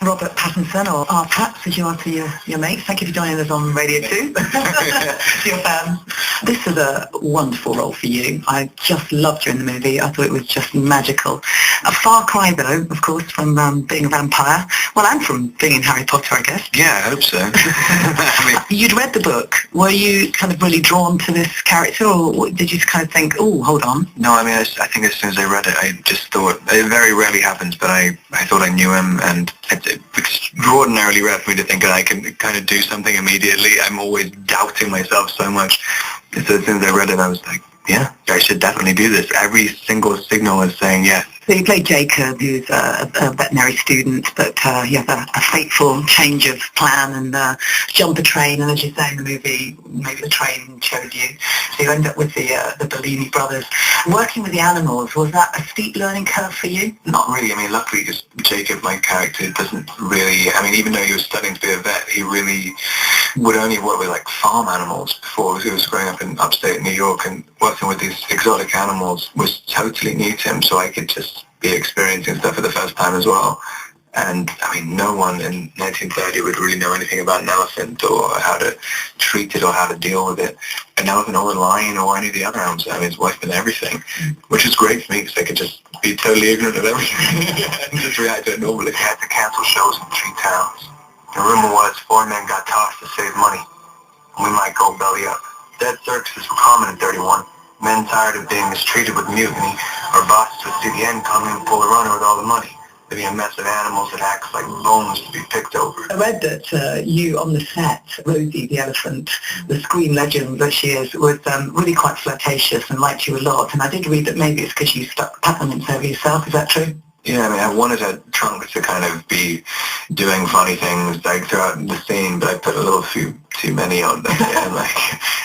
Robert Pattinson, or Pats, as you are to your mates. Thank you for joining us on Radio 2. To your fans. This is a wonderful role for you. I just loved you in the movie. I thought it was just magical. A far cry, though, of course, from being a vampire. Well, and from being in Harry Potter, I guess. Yeah, I hope so. You'd read the book. Were you kind of really drawn to this character, or did you kind of think, oh, hold on? No, I mean, I think as soon as I read it, I just thought, it very rarely happens, but I thought I knew him, and it's extraordinarily rare for me to think that I can kind of do something immediately. I'm always doubting myself so much. So as soon as I read it, I was like, yeah, I should definitely do this. Every single signal is saying yes. So you played Jacob, who's a veterinary student, but he has a fateful change of plan and jump a train, and as you say in the movie, maybe the train chose you. So you end up with the Bellini brothers. Working with the animals, was that a steep learning curve for you? Not really. I mean, luckily, because Jacob, my character, doesn't really, I mean, even though he was studying to be a vet, he really would only work with, like, farm animals before. He was growing up in upstate New York, and working with these exotic animals was totally new to him, so I could just be experiencing stuff for the first time as well. And, I mean, no one in 1930 would really know anything about an elephant or how to treat it or how to deal with it. An elephant or a lion or any of the other animals. I mean, his wife and everything, which is great for me because I could just be totally ignorant of everything and just react to it normally. I had to cancel shows in 3 towns. The rumor was 4 men got tossed to save money. We might go belly up. Dead circuses were common in 31. Men tired of being mistreated with mutiny, or bosses would see the end coming and pull a runner with all the money. There'd be a mess of animals that acts like bones to be picked over. I read that you on the set, Rosie the elephant, the screen legend that she is, was really quite flirtatious and liked you a lot. And I did read that maybe it's because you stuck peppermints over yourself. Is that true? Yeah, I mean, I wanted a trunk to kind of be doing funny things like throughout the scene, but I put a little few too many on them.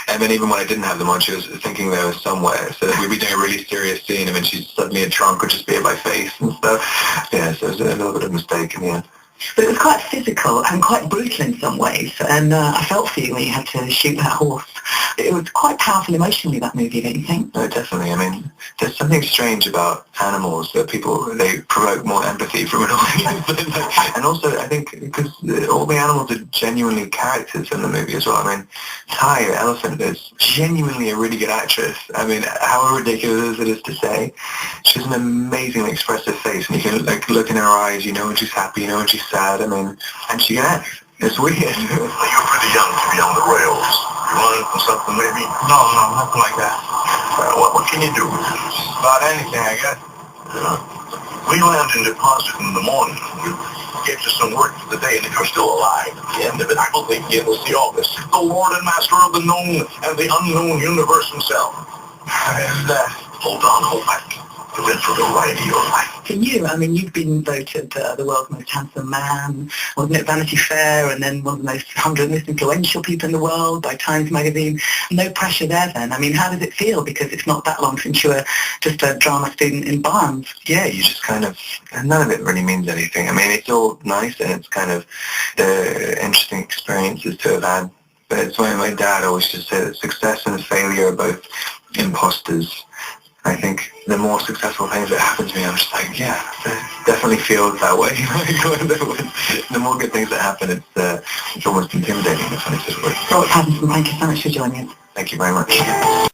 And then even when I didn't have them on, she was thinking they were somewhere. So we'd be doing a really serious scene, and then she'd suddenly a trunk would just be at my face and stuff. Yeah, so it was a little bit of a mistake in the end. But it was quite physical and quite brutal in some ways, and I felt for you when you had to shoot that horse. It was quite powerful emotionally, that movie, don't you think? No, definitely. I mean, there's something strange about animals that they provoke more empathy from an audience. And also, I think, because all the animals are genuinely characters in the movie as well. I mean, Ty, the elephant, is genuinely a really good actress. I mean, however ridiculous it is to say, she has an amazingly expressive face, and you can look in her eyes, you know when she's happy, you know when she's sad. I mean, and she can act. It's weird. You're pretty young to be on the rails. You running from something maybe? No, nothing like that. What can you do? About anything, I guess. We land in deposit in the morning. We get you some work for the day, and if you're still alive at the end of it, I will think you will see all this. The Lord and Master of the known and the unknown universe himself. And hold on, hold back. You're in for the ride of your life. For you, I mean, you've been voted the world's most handsome man, wasn't it, Vanity Fair, and then one of the 100 most influential people in the world by Times Magazine. No pressure there then. I mean, how does it feel? Because it's not that long since you were just a drama student in Barnes. Yeah, you just kind of, none of it really means anything. I mean, it's all nice, and it's kind of the interesting experiences to have had. But it's why my dad always used to say that success and failure are both imposters. I think the more successful things that happen to me, I'm just like, yeah, it definitely feels that way. The more good things that happen, it's almost intimidating. That's how it just works. Robert Pattinson, thank you so much for joining us. Thank you very much.